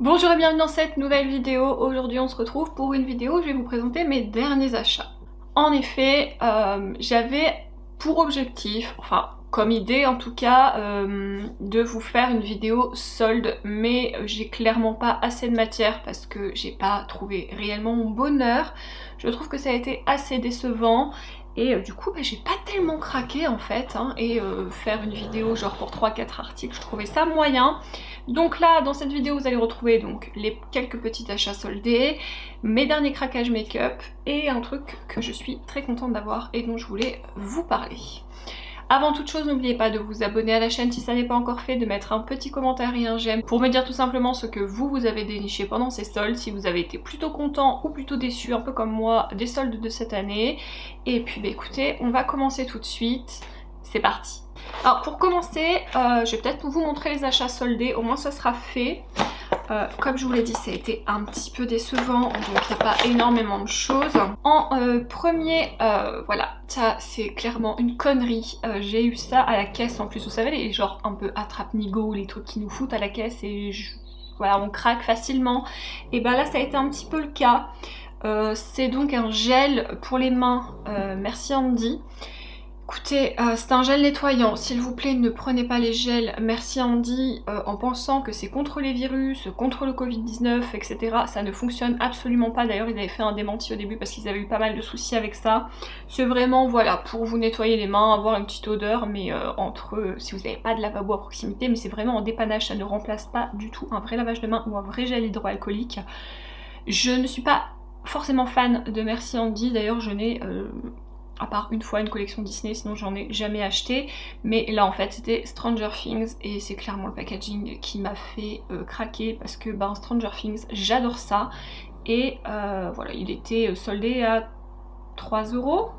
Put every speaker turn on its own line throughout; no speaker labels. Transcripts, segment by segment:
Bonjour et bienvenue dans cette nouvelle vidéo. Aujourd'hui on se retrouve pour une vidéo où je vais vous présenter mes derniers achats. En effet, j'avais pour objectif, enfin comme idée en tout cas, de vous faire une vidéo solde, mais j'ai clairement pas assez de matière parce que j'ai pas trouvé réellement mon bonheur. Je trouve que ça a été assez décevant. Et du coup j'ai pas tellement craqué en fait hein, et faire une vidéo genre pour 3-4 articles, je trouvais ça moyen. Donc là dans cette vidéo vous allez retrouver donc les quelques petits achats soldés, mes derniers craquages make-up et un truc que je suis très contente d'avoir et dont je voulais vous parler. Avant toute chose, n'oubliez pas de vous abonner à la chaîne si ça n'est pas encore fait, de mettre un petit commentaire et un j'aime pour me dire tout simplement ce que vous avez déniché pendant ces soldes, si vous avez été plutôt content ou plutôt déçu, un peu comme moi, des soldes de cette année. Et puis bah écoutez, on va commencer tout de suite, c'est parti. Alors pour commencer, je vais peut-être vous montrer les achats soldés, au moins ça sera fait. Comme je vous l'ai dit, ça a été un petit peu décevant, donc il n'y a pas énormément de choses. En premier, voilà, ça c'est clairement une connerie. J'ai eu ça à la caisse en plus, vous savez, les genre un peu attrape-nigo, les trucs qui nous foutent à la caisse et voilà, on craque facilement. Et ben là ça a été un petit peu le cas. C'est donc un gel pour les mains, merci Andy. Écoutez, c'est un gel nettoyant, s'il vous plaît ne prenez pas les gels merci Andy en pensant que c'est contre les virus, contre le Covid-19, etc. Ça ne fonctionne absolument pas, d'ailleurs ils avaient fait un démenti au début parce qu'ils avaient eu pas mal de soucis avec ça. C'est vraiment, voilà, pour vous nettoyer les mains, avoir une petite odeur, mais si vous n'avez pas de lavabo à proximité, mais c'est vraiment en dépannage, ça ne remplace pas du tout un vrai lavage de main ou un vrai gel hydroalcoolique. Je ne suis pas forcément fan de merci Andy, d'ailleurs je n'ai... à part une fois une collection Disney, sinon j'en ai jamais acheté. Mais là en fait c'était Stranger Things et c'est clairement le packaging qui m'a fait craquer parce que ben Stranger Things j'adore ça. Et voilà, il était soldé à 3 €.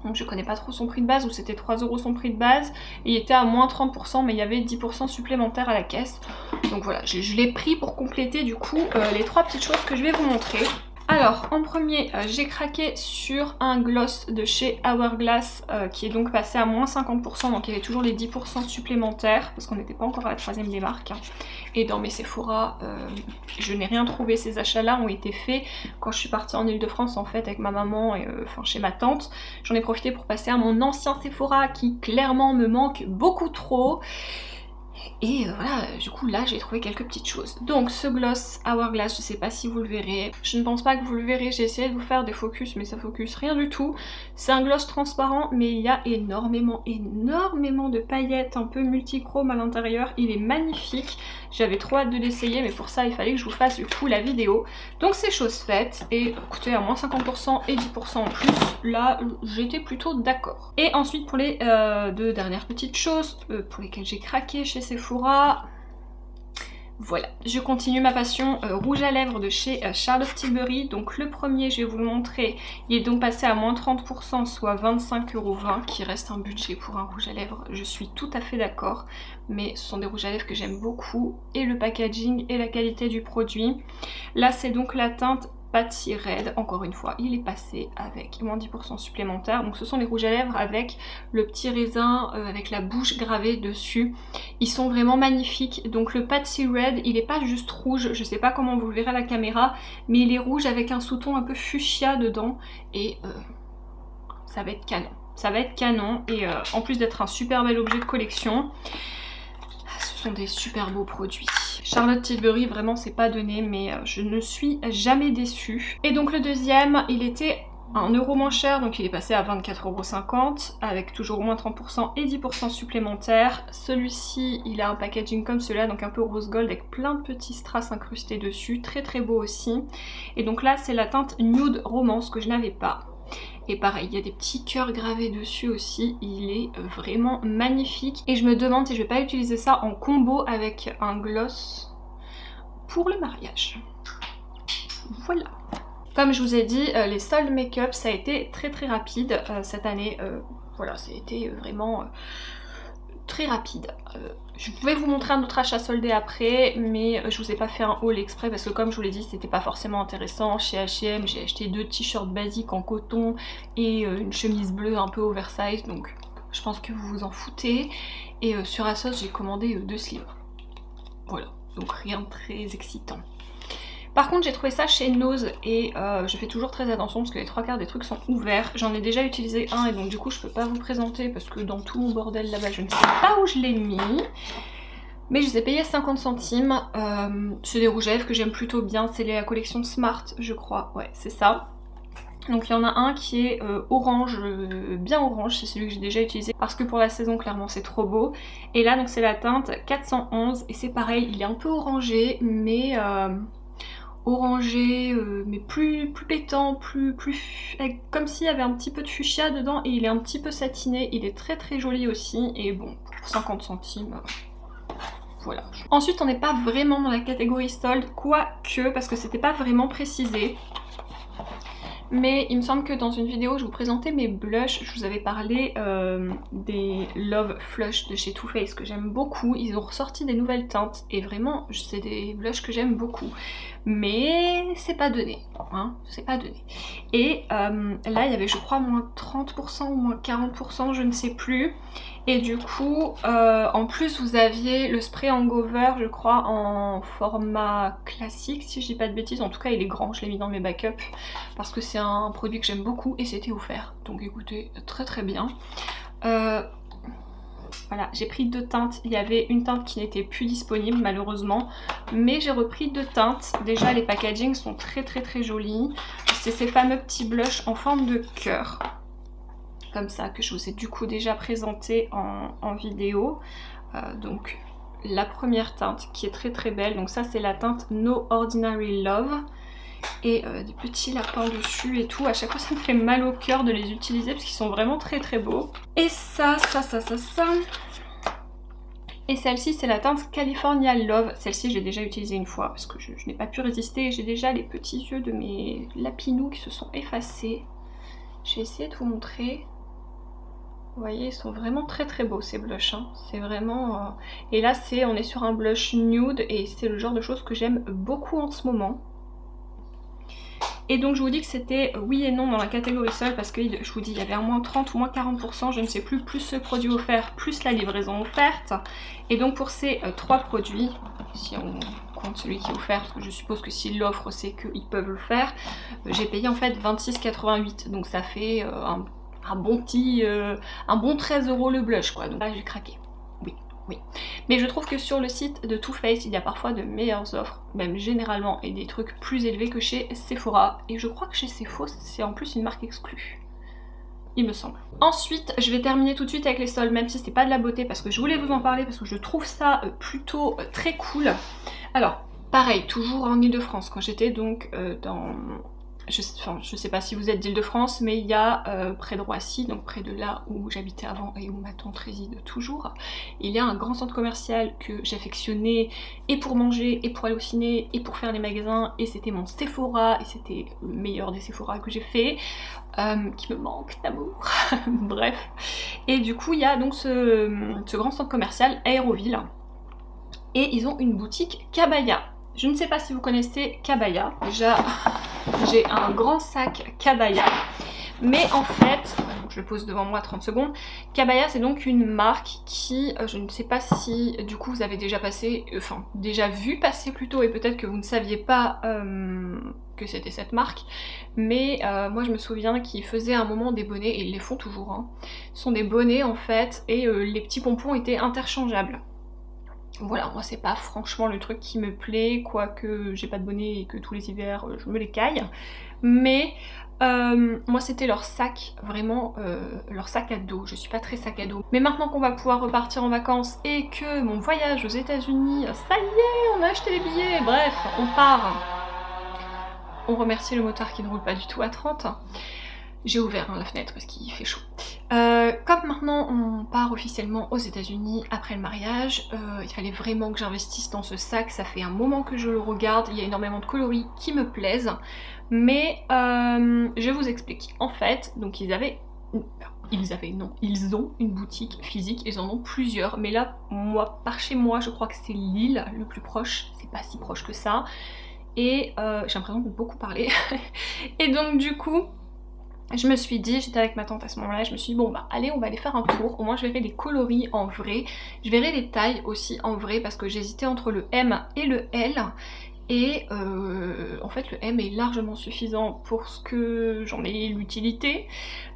Donc je connais pas trop son prix de base, ou c'était 3 € son prix de base. Et il était à moins 30% mais il y avait 10% supplémentaire à la caisse. Donc voilà, je l'ai pris pour compléter du coup les 3 petites choses que je vais vous montrer. Alors en premier j'ai craqué sur un gloss de chez Hourglass qui est donc passé à moins 50%, donc il y avait toujours les 10% supplémentaires parce qu'on n'était pas encore à la 3ème des marques. Et dans mes Sephora je n'ai rien trouvé, ces achats là ont été faits quand je suis partie en Ile-de-France en fait avec ma maman et enfin chez ma tante. J'en ai profité pour passer à mon ancien Sephora qui clairement me manque beaucoup trop. Et voilà, du coup là j'ai trouvé quelques petites choses. Donc ce gloss Hourglass, je sais pas si vous le verrez, je ne pense pas que vous le verrez, j'ai essayé de vous faire des focus mais ça focus rien du tout. C'est un gloss transparent mais il y a énormément de paillettes un peu multichrome à l'intérieur, il est magnifique. J'avais trop hâte de l'essayer mais pour ça il fallait que je vous fasse du coup la vidéo. Donc c'est chose faite et écoutez à moins 50% et 10% en plus, là j'étais plutôt d'accord. Et ensuite pour les deux dernières petites choses pour lesquelles j'ai craqué chez Sephora, voilà, je continue ma passion rouge à lèvres de chez Charlotte Tilbury. Donc le premier, je vais vous le montrer, il est donc passé à moins 30%, soit 25,20 €, qui reste un budget pour un rouge à lèvres, je suis tout à fait d'accord. Mais ce sont des rouges à lèvres que j'aime beaucoup, et le packaging et la qualité du produit. Là c'est donc la teinte Patsy Red, encore une fois il est passé avec moins 10% supplémentaire. Donc ce sont les rouges à lèvres avec le petit raisin avec la bouche gravée dessus, ils sont vraiment magnifiques. Donc le Patsy Red il est pas juste rouge, je sais pas comment vous le verrez à la caméra, mais il est rouge avec un sous-ton un peu fuchsia dedans et ça va être canon, ça va être canon. Et en plus d'être un super bel objet de collection, ce sont des super beaux produits. Charlotte Tilbury, vraiment c'est pas donné, mais je ne suis jamais déçue. Et donc le deuxième, il était 1 € moins cher, donc il est passé à 24,50 € avec toujours moins 30% et 10% supplémentaires. Celui-ci, il a un packaging comme cela, donc un peu rose gold avec plein de petits strass incrustés dessus, très très beau aussi. Et donc là c'est la teinte Nude Romance que je n'avais pas. Et pareil, il y a des petits cœurs gravés dessus aussi, il est vraiment magnifique. Et je me demande si je vais pas utiliser ça en combo avec un gloss pour le mariage. Voilà. Comme je vous ai dit, les soldes make-up, ça a été très très rapide cette année. Voilà, ça a été vraiment très rapide. Je vais vous montrer un autre achat soldé après, mais je vous ai pas fait un haul exprès parce que comme je vous l'ai dit c'était pas forcément intéressant. Chez H&M j'ai acheté 2 t-shirts basiques en coton et une chemise bleue un peu oversize, donc je pense que vous vous en foutez. Et sur ASOS j'ai commandé 2 slips. Voilà, donc rien de très excitant. Par contre j'ai trouvé ça chez Nose et je fais toujours très attention parce que les 3/4 des trucs sont ouverts. J'en ai déjà utilisé un et donc du coup je peux pas vous présenter parce que dans tout mon bordel là-bas je ne sais pas où je l'ai mis. Mais je les ai payés 50 centimes. C'est des rouges à lèvres que j'aime plutôt bien, c'est la collection Smart je crois, ouais c'est ça. Donc il y en a un qui est orange, bien orange, c'est celui que j'ai déjà utilisé parce que pour la saison clairement c'est trop beau. Et là donc c'est la teinte 411 et c'est pareil, il est un peu orangé mais mais plus pétant, plus comme s'il y avait un petit peu de fuchsia dedans et il est un petit peu satiné, il est très joli aussi et bon pour 50 centimes... Voilà. Ensuite on n'est pas vraiment dans la catégorie solde, quoique parce que c'était pas vraiment précisé. Mais il me semble que dans une vidéo je vous présentais mes blushs, je vous avais parlé des Love Flush de chez Too Faced que j'aime beaucoup. Ils ont ressorti des nouvelles teintes et vraiment c'est des blushs que j'aime beaucoup. Mais c'est pas donné, hein, c'est pas donné. Et là il y avait je crois moins 30% ou moins 40%, je ne sais plus. Et du coup, en plus vous aviez le spray hangover, je crois, en format classique, si je dis pas de bêtises. En tout cas, il est grand, je l'ai mis dans mes backups parce que c'est un produit que j'aime beaucoup et c'était offert. Donc écoutez, très bien. Voilà, j'ai pris 2 teintes. Il y avait une teinte qui n'était plus disponible malheureusement, mais j'ai repris 2 teintes. Déjà, les packagings sont très jolis. C'est ces fameux petits blushs en forme de cœur. Comme ça, que je vous ai du coup déjà présenté en vidéo. Donc la première teinte qui est très belle, donc ça c'est la teinte No Ordinary Love. Et des petits lapins dessus et tout, à chaque fois ça me fait mal au cœur de les utiliser parce qu'ils sont vraiment très beaux. Et ça. Et celle-ci c'est la teinte California Love. Celle-ci j'ai déjà utilisée une fois parce que je n'ai pas pu résister et j'ai déjà les petits yeux de mes lapinous qui se sont effacés. Je vais essayer de vous montrer. Vous voyez, ils sont vraiment très beaux ces blushs, hein. C'est vraiment... Et là, on est sur un blush nude et c'est le genre de choses que j'aime beaucoup en ce moment. Et donc je vous dis que c'était oui et non dans la catégorie seule parce que je vous dis il y avait un moins 30 ou moins 40%, je ne sais plus, plus ce produit offert, plus la livraison offerte. Et donc pour ces 3 produits, si on compte celui qui est offert, parce que je suppose que s'ils l'offrent c'est qu'ils peuvent le faire, j'ai payé en fait 26,88, donc ça fait un bon 13 € le blush quoi, donc là j'ai craqué, oui. Mais je trouve que sur le site de Too Faced il y a parfois de meilleures offres, même généralement, et des trucs plus élevés que chez Sephora, et je crois que chez Sephora c'est en plus une marque exclue, il me semble. Ensuite je vais terminer tout de suite avec les soldes, même si c'est pas de la beauté, parce que je voulais vous en parler, parce que je trouve ça plutôt très cool. Alors pareil, toujours en Ile-de-France, quand j'étais donc dans... Je sais pas si vous êtes d'Île-de-France, mais il y a près de Roissy, donc près de là où j'habitais avant et où ma tante réside toujours, il y a un grand centre commercial que j'affectionnais et pour manger, et pour aller au ciné, et pour faire des magasins, et c'était mon Sephora, et c'était le meilleur des Sephora que j'ai fait, qui me manque d'amour, bref. Et du coup il y a donc ce grand centre commercial, Aéroville, et ils ont une boutique Cabaya. Je ne sais pas si vous connaissez Cabaya. Déjà, j'ai un grand sac Cabaya. Mais en fait, je le pose devant moi 30 secondes. Cabaya, c'est donc une marque qui, je ne sais pas si du coup vous avez déjà vu passer plutôt, et peut-être que vous ne saviez pas que c'était cette marque. Mais moi je me souviens qu'ils faisaient à un moment des bonnets, et ils les font toujours, hein. Ce sont des bonnets en fait, et les petits pompons étaient interchangeables. Voilà, moi c'est pas franchement le truc qui me plaît, quoique j'ai pas de bonnet et que tous les hivers je me les caille. Mais moi c'était leur sac, vraiment leur sac à dos. Je suis pas très sac à dos. Mais maintenant qu'on va pouvoir repartir en vacances et que mon voyage aux États-Unis, ça y est, on a acheté les billets, bref, on part. On remercie le motard qui ne roule pas du tout à 30. J'ai ouvert la fenêtre parce qu'il fait chaud. Comme maintenant on part officiellement aux États-Unis après le mariage, il fallait vraiment que j'investisse dans ce sac. Ça fait un moment que je le regarde, il y a énormément de coloris qui me plaisent. Mais je vous explique. En fait, donc ils ont une boutique physique, ils en ont plusieurs. Mais là, moi, par chez moi, je crois que c'est Lille le plus proche. C'est pas si proche que ça. Et j'ai l'impression de beaucoup parler. Et donc du coup... je me suis dit, j'étais avec ma tante à ce moment-là, je me suis dit bon bah allez, on va aller faire un tour, au moins je verrai les coloris en vrai, je verrai les tailles aussi en vrai parce que j'hésitais entre le M et le L. Et en fait le M est largement suffisant pour ce que j'en ai l'utilité.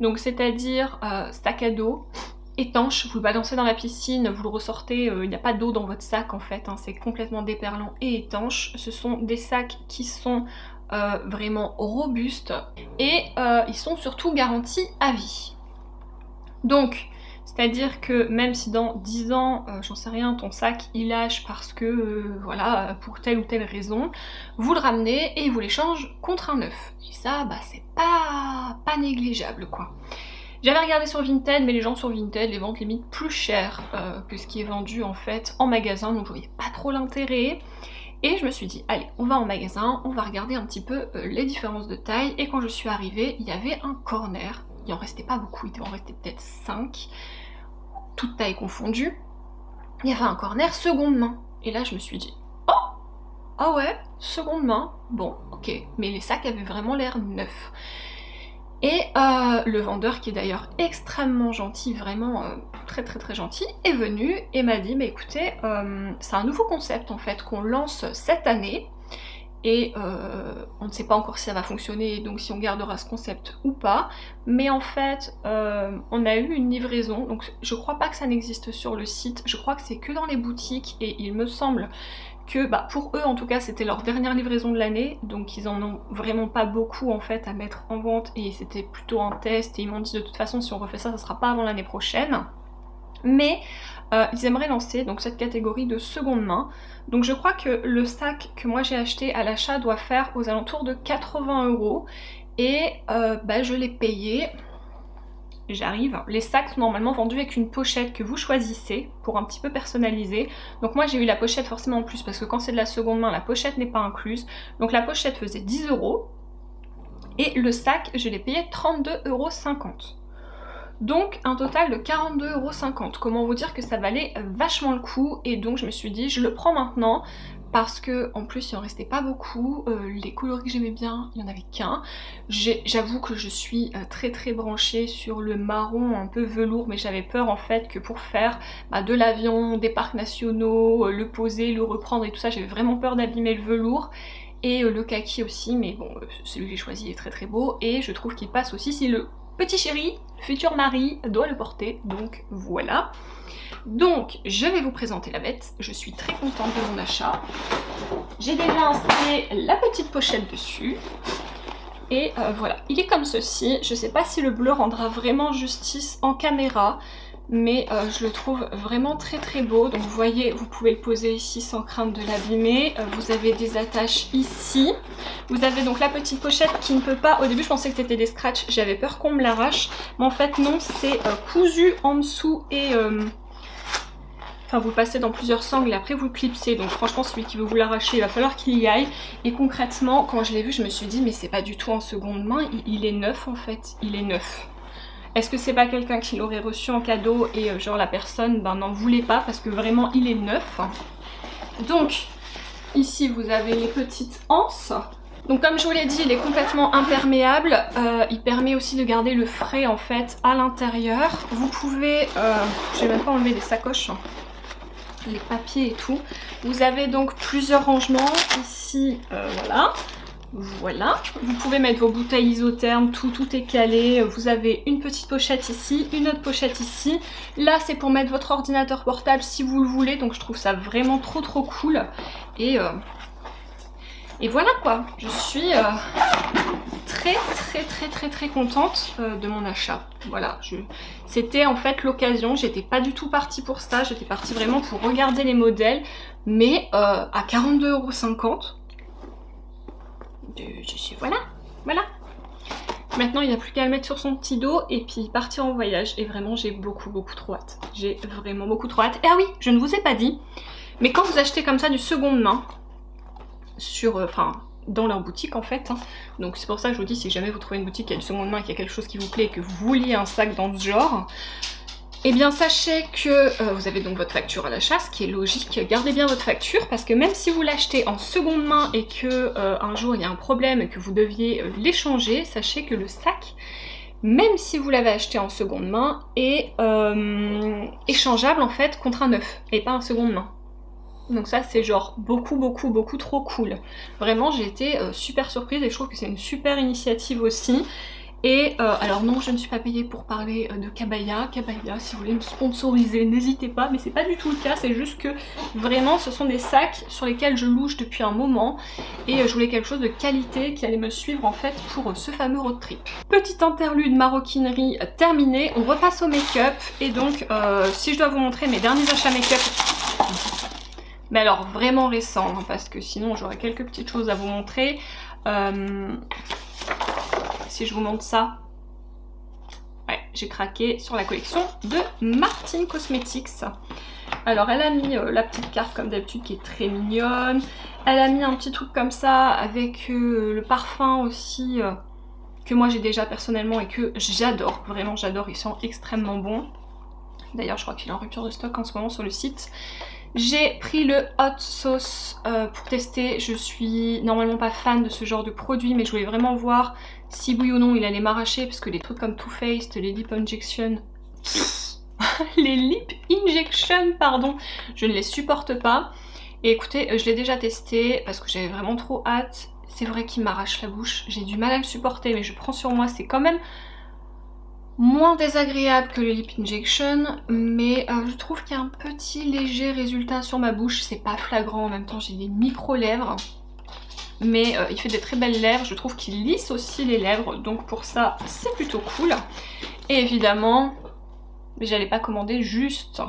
Donc c'est-à-dire sac à dos, étanche, vous le balancez dans la piscine, vous le ressortez, il n'y a pas d'eau dans votre sac en fait, hein, c'est complètement déperlant et étanche. Ce sont des sacs qui sont vraiment robustes et ils sont surtout garantis à vie. Donc c'est-à-dire que même si dans 10 ans, j'en sais rien, ton sac il lâche parce que, voilà, pour telle ou telle raison, vous le ramenez et il vous l'échange contre un neuf. Et ça, bah c'est pas négligeable quoi. J'avais regardé sur Vinted, mais les gens sur Vinted les vendent limite plus cher que ce qui est vendu en fait en magasin, donc je voyais pas trop l'intérêt. Et je me suis dit, allez, on va en magasin, on va regarder un petit peu les différences de taille. Et quand je suis arrivée, il y avait un corner. Il en restait pas beaucoup, il en restait peut-être 5, toutes tailles confondues. Il y avait un corner seconde main. Et là, je me suis dit, oh, ah ouais, seconde main, bon, ok. Mais les sacs avaient vraiment l'air neufs. Et le vendeur, qui est d'ailleurs extrêmement gentil, vraiment très gentil, est venu et m'a dit, mais écoutez, c'est un nouveau concept en fait qu'on lance cette année. Et on ne sait pas encore si ça va fonctionner, donc si on gardera ce concept ou pas. Mais en fait, on a eu une livraison, donc je crois pas que ça n'existe sur le site, je crois que c'est que dans les boutiques, et il me semble que, bah, pour eux en tout cas, c'était leur dernière livraison de l'année, donc ils en ont vraiment pas beaucoup en fait à mettre en vente, et c'était plutôt un test, et ils m'ont dit de toute façon si on refait ça, ça sera pas avant l'année prochaine. Mais ils aimeraient lancer donc cette catégorie de seconde main. Donc je crois que le sac que moi j'ai acheté à l'achat doit faire aux alentours de 80 €. Et bah, je l'ai payé. J'arrive. Les sacs sont normalement vendus avec une pochette que vous choisissez pour un petit peu personnaliser. Donc moi j'ai eu la pochette forcément en plus parce que quand c'est de la seconde main, la pochette n'est pas incluse. Donc la pochette faisait 10 €. Et le sac, je l'ai payé 32,50 €. Donc un total de 42,50 €. Comment vous dire que ça valait vachement le coup, et donc je me suis dit je le prends maintenant parce que en plus il en restait pas beaucoup, les coloris que j'aimais bien, il n'y en avait qu'un. J'avoue que je suis très branchée sur le marron un peu velours, mais j'avais peur en fait que pour faire de l'avion, des parcs nationaux, le poser, le reprendre et tout ça, j'avais vraiment peur d'abîmer le velours. Et le kaki aussi, mais bon, celui que j'ai choisi est très beau, et je trouve qu'il passe aussi si le petit chéri, futur mari, doit le porter, donc voilà. Donc je vais vous présenter la bête, je suis très contente de mon achat. J'ai déjà installé la petite pochette dessus. Et voilà, il est comme ceci. Je sais pas si le bleu rendra vraiment justice en caméra, mais je le trouve vraiment très beau. Donc vous voyez, vous pouvez le poser ici sans crainte de l'abîmer. Vous avez des attaches ici. Vous avez donc la petite pochette qui ne peut pas... Au début je pensais que c'était des scratchs, j'avais peur qu'on me l'arrache. Mais en fait non, c'est cousu en dessous et... Enfin, vous le passez dans plusieurs sangles et après vous le clipsez. Donc franchement, celui qui veut vous l'arracher, il va falloir qu'il y aille. Et concrètement, quand je l'ai vu, je me suis dit, mais c'est pas du tout en seconde main, il est neuf en fait, il est neuf. Est-ce que c'est pas quelqu'un qui l'aurait reçu en cadeau et genre la personne n'en voulait pas parce que vraiment il est neuf. Donc, ici vous avez les petites anses. Donc comme je vous l'ai dit, il est complètement imperméable, il permet aussi de garder le frais en fait à l'intérieur. Vous pouvez, je vais même pas enlever les sacoches, les papiers et tout. Vous avez donc plusieurs rangements ici, voilà. Vous pouvez mettre vos bouteilles isothermes, tout est calé. Vous avez une petite pochette ici, une autre pochette ici. Là c'est pour mettre votre ordinateur portable si vous le voulez, donc je trouve ça vraiment trop cool. Et voilà quoi, je suis très contente de mon achat. Voilà, c'était en fait l'occasion, j'étais pas du tout partie pour ça, j'étais partie vraiment pour regarder les modèles, mais à 42,50 €, voilà. Maintenant il n'y a plus qu'à le mettre sur son petit dos et puis partir en voyage, et vraiment j'ai beaucoup trop hâte. J'ai vraiment beaucoup trop hâte. Et ah oui, je ne vous ai pas dit, mais quand vous achetez comme ça du seconde main, dans leur boutique en fait, hein. Donc c'est pour ça que je vous dis, si jamais vous trouvez une boutique qui a du seconde main, qui a quelque chose qui vous plaît et que vous vouliez un sac dans ce genre, eh bien sachez que vous avez donc votre facture à l'achat, ce qui est logique. Gardez bien votre facture parce que même si vous l'achetez en seconde main et que un jour il y a un problème et que vous deviez l'échanger, sachez que le sac même si vous l'avez acheté en seconde main, est échangeable en fait contre un neuf et pas en seconde main. Donc ça c'est genre beaucoup trop cool. Vraiment j'ai été super surprise et je trouve que c'est une super initiative aussi. Et alors non, je ne suis pas payée pour parler de Kabaya. Kabaya, si vous voulez me sponsoriser, n'hésitez pas, mais c'est pas du tout le cas, c'est juste que vraiment ce sont des sacs sur lesquels je louche depuis un moment et je voulais quelque chose de qualité qui allait me suivre en fait pour ce fameux road trip. Petite interlude maroquinerie terminée, on repasse au make-up et donc si je dois vous montrer mes derniers achats make-up, mais alors vraiment récents, hein, parce que sinon j'aurais quelques petites choses à vous montrer. Si je vous montre ça, ouais, j'ai craqué sur la collection de Martin Cosmetics. Alors elle a mis la petite carte comme d'habitude qui est très mignonne. Elle a mis un petit truc comme ça avec le parfum aussi que moi j'ai déjà personnellement et que j'adore. Vraiment j'adore, il sent extrêmement bon. D'ailleurs je crois qu'il est en rupture de stock en ce moment sur le site. J'ai pris le Hot Sauce pour tester. Je suis normalement pas fan de ce genre de produit, mais je voulais vraiment voir si oui ou non il allait m'arracher, parce que les trucs comme Too Faced, les Lip Injection, les Lip Injection, pardon, je ne les supporte pas. Et écoutez, je l'ai déjà testé parce que j'avais vraiment trop hâte. C'est vrai qu'il m'arrache la bouche, j'ai du mal à le supporter, mais je prends sur moi, c'est quand même moins désagréable que le Lip Injection, mais je trouve qu'il y a un petit léger résultat sur ma bouche. C'est pas flagrant, en même temps j'ai des micro-lèvres, mais il fait des très belles lèvres. Je trouve qu'il lisse aussi les lèvres, donc pour ça c'est plutôt cool. Et évidemment, j'allais pas commander juste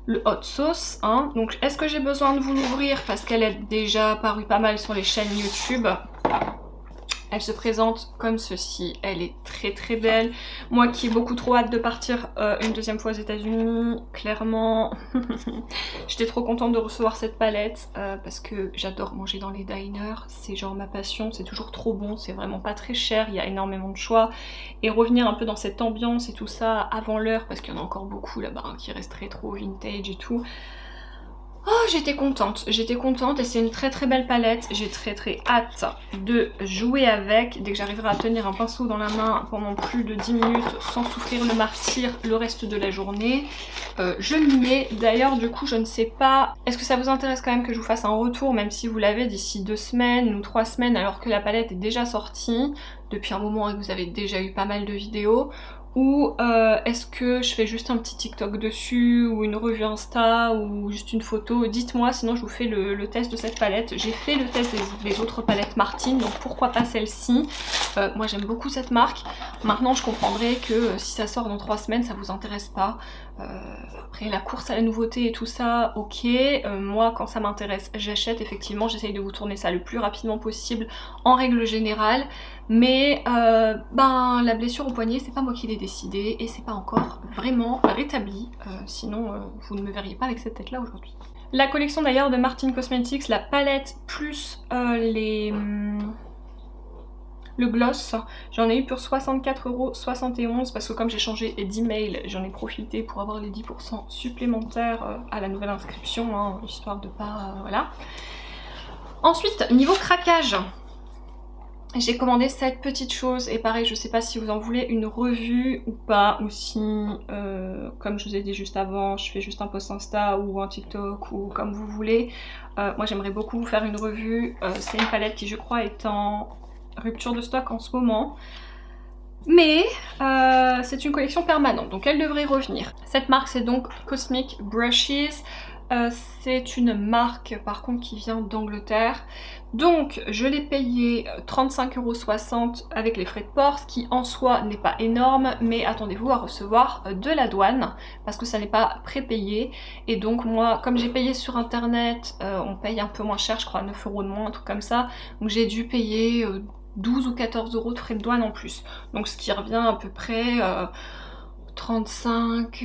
le Hot Sauce, hein. Donc est-ce que j'ai besoin de vous l'ouvrir parce qu'elle est déjà apparue pas mal sur les chaînes YouTube? Elle se présente comme ceci, elle est très belle. Moi qui ai beaucoup trop hâte de partir une deuxième fois aux États-Unis, clairement, j'étais trop contente de recevoir cette palette parce que j'adore manger dans les diners, c'est genre ma passion, c'est toujours trop bon, c'est vraiment pas très cher, il y a énormément de choix. Et revenir un peu dans cette ambiance et tout ça avant l'heure, parce qu'il y en a encore beaucoup là-bas hein, qui restent rétro, vintage et tout. Oh, j'étais contente et c'est une très belle palette. J'ai très hâte de jouer avec. Dès que j'arriverai à tenir un pinceau dans la main pendant plus de 10 minutes sans souffrir le martyre le reste de la journée, je m'y mets. D'ailleurs du coup je ne sais pas, est-ce que ça vous intéresse quand même que je vous fasse un retour, même si vous l'avez d'ici 2 semaines ou 3 semaines alors que la palette est déjà sortie depuis un moment et que vous avez déjà eu pas mal de vidéos? Ou est-ce que je fais juste un petit TikTok dessus ou une revue Insta ou juste une photo? Dites-moi, sinon je vous fais le test de cette palette. J'ai fait le test des autres palettes Martin, donc pourquoi pas celle-ci? Moi j'aime beaucoup cette marque. Maintenant je comprendrai que si ça sort dans 3 semaines ça vous intéresse pas. Après la course à la nouveauté et tout ça, ok. Moi quand ça m'intéresse j'achète, effectivement j'essaye de vous tourner ça le plus rapidement possible en règle générale. Mais ben la blessure au poignet c'est pas moi qui l'ai décidé et c'est pas encore vraiment rétabli, sinon vous ne me verriez pas avec cette tête là aujourd'hui. La collection d'ailleurs de Martin Cosmetics, la palette plus le gloss, j'en ai eu pour 64,71 € parce que comme j'ai changé d'email, j'en ai profité pour avoir les 10% supplémentaires à la nouvelle inscription, hein, histoire de pas... voilà. Ensuite, niveau craquage, j'ai commandé cette petite chose et pareil, je sais pas si vous en voulez une revue ou pas, ou si, comme je vous ai dit juste avant, je fais juste un post Insta ou un TikTok ou comme vous voulez. Moi j'aimerais beaucoup vous faire une revue, c'est une palette qui je crois est en rupture de stock en ce moment. Mais c'est une collection permanente, donc elle devrait revenir. Cette marque c'est donc Cosmic Brushes. C'est une marque par contre qui vient d'Angleterre. Donc je l'ai payé 35,60 € avec les frais de port, ce qui en soi n'est pas énorme, mais attendez-vous à recevoir de la douane parce que ça n'est pas prépayé. Et donc moi, comme j'ai payé sur internet, on paye un peu moins cher, je crois 9 € de moins, un truc comme ça. Donc j'ai dû payer 12 ou 14 € de frais de douane en plus. Donc ce qui revient à peu près... 35,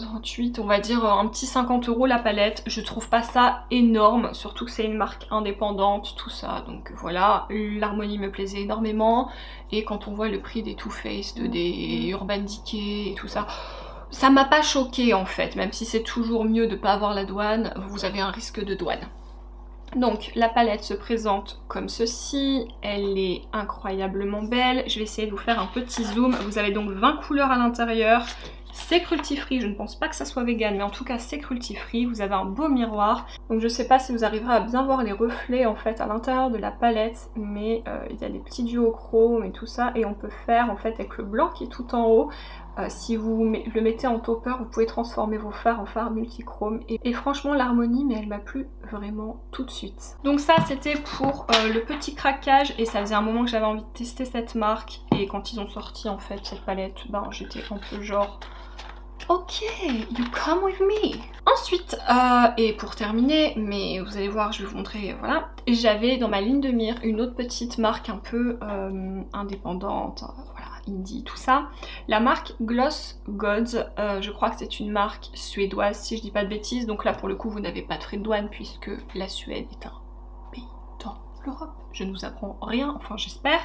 38, on va dire un petit 50 € la palette. Je trouve pas ça énorme, surtout que c'est une marque indépendante, tout ça. Donc voilà, l'harmonie me plaisait énormément. Et quand on voit le prix des Too Faced, des Urban Decay et tout ça, ça m'a pas choqué en fait. Même si c'est toujours mieux de pas avoir la douane, vous avez un risque de douane. Donc la palette se présente comme ceci, elle est incroyablement belle. Je vais essayer de vous faire un petit zoom. Vous avez donc 20 couleurs à l'intérieur. C'est cruelty free, je ne pense pas que ça soit vegan, mais en tout cas c'est cruelty free. Vous avez un beau miroir, donc je sais pas si vous arriverez à bien voir les reflets en fait à l'intérieur de la palette, mais il y a des petits duochromes et tout ça, et on peut faire en fait avec le blanc qui est tout en haut. Si vous le mettez en topper, vous pouvez transformer vos fards en fards multichrome. Et franchement l'harmonie, mais elle m'a plu vraiment tout de suite. Donc ça c'était pour le petit craquage, et ça faisait un moment que j'avais envie de tester cette marque. Et quand ils ont sorti en fait cette palette, ben j'étais un peu genre... Ok, you come with me. Ensuite, et pour terminer, mais vous allez voir, je vais vous montrer, voilà, j'avais dans ma ligne de mire une autre petite marque un peu indépendante, voilà, indie, tout ça. La marque Gloss Gods, je crois que c'est une marque suédoise si je dis pas de bêtises, donc là pour le coup vous n'avez pas de frais de douane puisque la Suède est un pays dans l'Europe. Je ne vous apprends rien, enfin j'espère.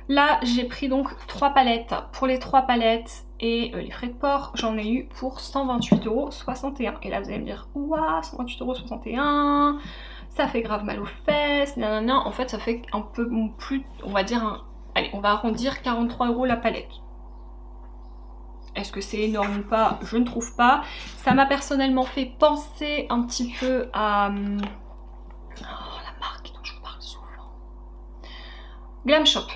Là j'ai pris donc 3 palettes. Pour les 3 palettes et les frais de port, j'en ai eu pour 128,61 €. Et là vous allez me dire, ouah, 128,61 €, ça fait grave mal aux fesses, nanana. En fait ça fait un peu plus, on va dire, allez, on va arrondir 43 € la palette. Est-ce que c'est énorme ou pas? Je ne trouve pas. Ça m'a personnellement fait penser un petit peu à... la marque dont je vous parle souvent. Glam Shop.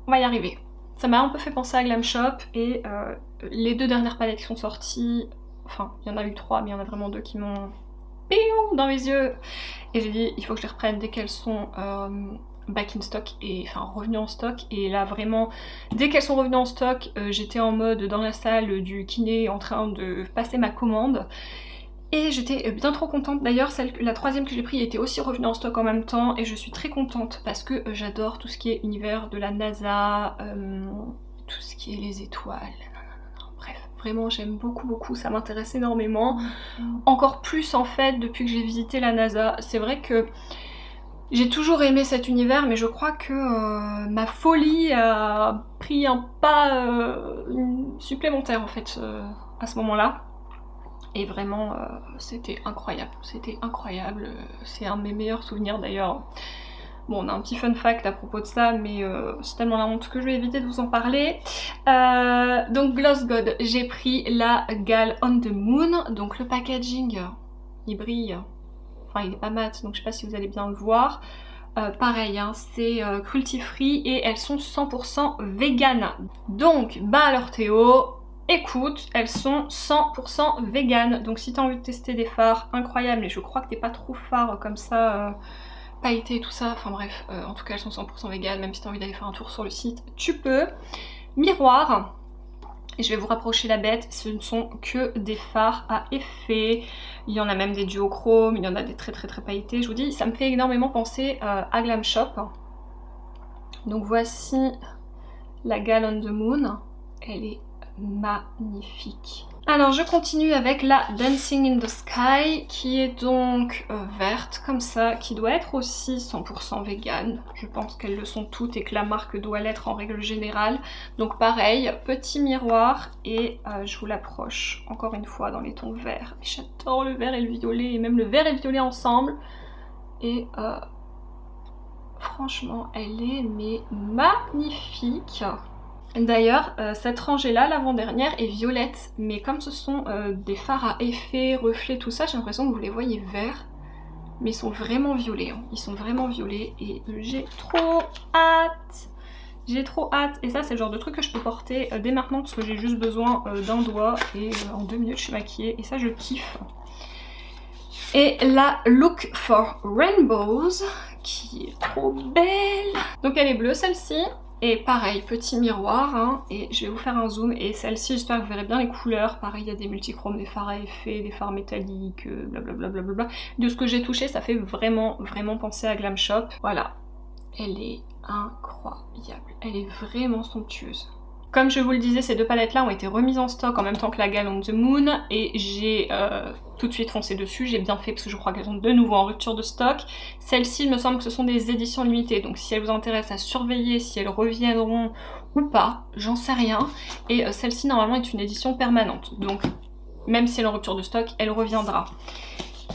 On va y arriver. Ça m'a un peu fait penser à Glam Shop, et les 2 dernières palettes qui sont sorties, enfin il y en a eu 3 mais il y en a vraiment 2 qui m'ont dans mes yeux, et j'ai dit il faut que je les reprenne dès qu'elles sont back in stock, et enfin revenues en stock. Et là vraiment dès qu'elles sont revenues en stock, j'étais en mode dans la salle du kiné en train de passer ma commande. Et j'étais bien trop contente. D'ailleurs la 3e que j'ai pris était aussi revenue en stock en même temps, et je suis très contente parce que j'adore tout ce qui est univers de la NASA, tout ce qui est les étoiles, bref, vraiment j'aime beaucoup, ça m'intéresse énormément. Encore plus en fait depuis que j'ai visité la NASA. C'est vrai que j'ai toujours aimé cet univers, mais je crois que ma folie a pris un pas supplémentaire en fait à ce moment-là. Et vraiment, c'était incroyable, c'est un de mes meilleurs souvenirs d'ailleurs. Bon, on a un petit fun fact à propos de ça, mais c'est tellement la honte que je vais éviter de vous en parler. Donc Gloss God, j'ai pris la Gal on the Moon, donc le packaging, il brille, enfin il est pas mat, donc je sais pas si vous allez bien le voir. Pareil, hein, c'est cruelty free et elles sont 100% vegan. Donc, bah alors Théo, écoute, elles sont 100% vegan, donc si t'as envie de tester des fards incroyables, mais je crois que t'es pas trop fard comme ça, pailleté et tout ça, enfin bref, en tout cas elles sont 100% vegan, même si t'as envie d'aller faire un tour sur le site, tu peux. Miroir, et je vais vous rapprocher la bête, ce ne sont que des fards à effet, il y en a même des duochromes, il y en a des très pailletés, je vous dis, ça me fait énormément penser à Glam Shop. Donc voici la Gal on the Moon, elle est magnifique. Alors je continue avec la Dancing in the Sky qui est donc verte comme ça, qui doit être aussi 100% vegan. Je pense qu'elles le sont toutes et que la marque doit l'être en règle générale. Donc pareil, petit miroir, et je vous l'approche encore une fois dans les tons verts. J'adore le vert et le violet, et même le vert et le violet ensemble. Et franchement elle est mais magnifique. D'ailleurs, cette rangée là, l'avant-dernière, est violette, mais comme ce sont des fards à effet, reflets, tout ça, j'ai l'impression que vous les voyez verts, mais ils sont vraiment violets, hein. Ils sont vraiment violets et j'ai trop hâte. J'ai trop hâte, et ça c'est le genre de truc que je peux porter dès maintenant parce que j'ai juste besoin d'un doigt et en 2 minutes je suis maquillée, et ça je kiffe. Et la Look for Rainbows qui est trop belle. Donc elle est bleue celle-ci. Et pareil, petit miroir, hein, et je vais vous faire un zoom, et celle-ci j'espère que vous verrez bien les couleurs. Pareil, il y a des multichromes, des fards à effet, des fards métalliques, blablabla. De ce que j'ai touché, ça fait vraiment penser à Glam Shop. Voilà, elle est incroyable, elle est vraiment somptueuse. Comme je vous le disais, ces 2 palettes là ont été remises en stock en même temps que la Gal on the Moon, et j'ai tout de suite foncé dessus. J'ai bien fait parce que je crois qu'elles sont de nouveau en rupture de stock. Celles-ci, il me semble que ce sont des éditions limitées, donc si elles vous intéressent, à surveiller si elles reviendront ou pas, j'en sais rien. Et celle-ci normalement est une édition permanente, donc même si elle est en rupture de stock, elle reviendra.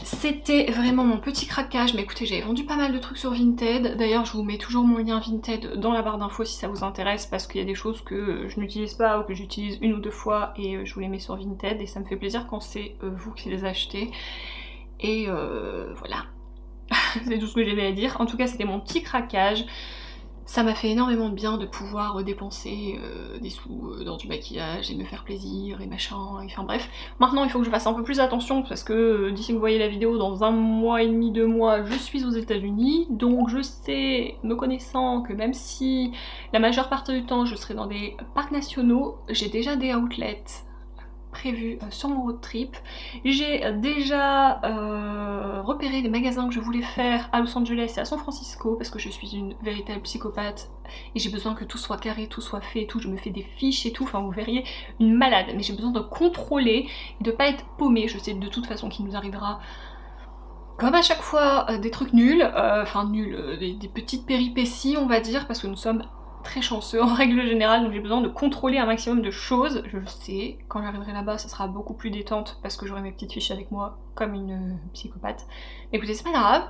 c'était vraiment mon petit craquage, mais écoutez, j'avais vendu pas mal de trucs sur Vinted. D'ailleurs, je vous mets toujours mon lien Vinted dans la barre d'infos si ça vous intéresse, parce qu'il y a des choses que je n'utilise pas ou que j'utilise une ou deux fois et je vous les mets sur Vinted et ça me fait plaisir quand c'est vous qui les achetez. Et voilà, c'est tout ce que j'avais à dire. En tout cas, c'était mon petit craquage. Ça m'a fait énormément de bien de pouvoir dépenser des sous dans du maquillage et me faire plaisir et machin, et enfin bref. Maintenant il faut que je fasse un peu plus attention parce que d'ici que vous voyez la vidéo, dans 1 mois et demi, 2 mois, je suis aux États-Unis, donc je sais, me connaissant, que même si la majeure partie du temps je serai dans des parcs nationaux, j'ai déjà des outlets prévu sur mon road trip. J'ai déjà repéré les magasins que je voulais faire à Los Angeles et à San Francisco parce que je suis une véritable psychopathe et j'ai besoin que tout soit carré, tout soit fait et tout. Je me fais des fiches et tout, enfin vous verriez, une malade, mais j'ai besoin de contrôler et de pas être paumée. Je sais de toute façon qu'il nous arrivera comme à chaque fois des trucs nuls, enfin nuls, des petites péripéties on va dire, parce que nous sommes très chanceux en règle générale, donc j'ai besoin de contrôler un maximum de choses. Je le sais, quand j'arriverai là-bas ça sera beaucoup plus détente parce que j'aurai mes petites fiches avec moi comme une psychopathe. Mais écoutez, c'est pas grave.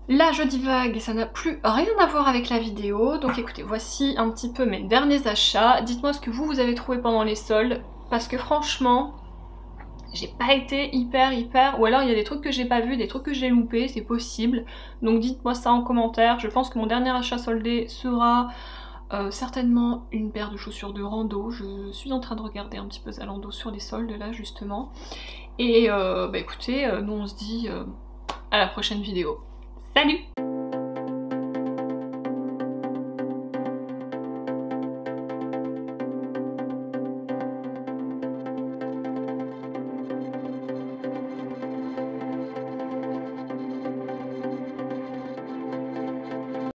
Là je divague et ça n'a plus rien à voir avec la vidéo, donc écoutez, voici un petit peu mes derniers achats. Dites-moi ce que vous avez trouvé pendant les soldes, parce que franchement j'ai pas été hyper, ou alors il y a des trucs que j'ai pas vus, des trucs que j'ai loupés, c'est possible. Donc dites-moi ça en commentaire. Je pense que mon dernier achat soldé sera certainement une paire de chaussures de rando. Je suis en train de regarder un petit peu Zalando sur les soldes là justement. Et bah écoutez, nous on se dit à la prochaine vidéo. Salut!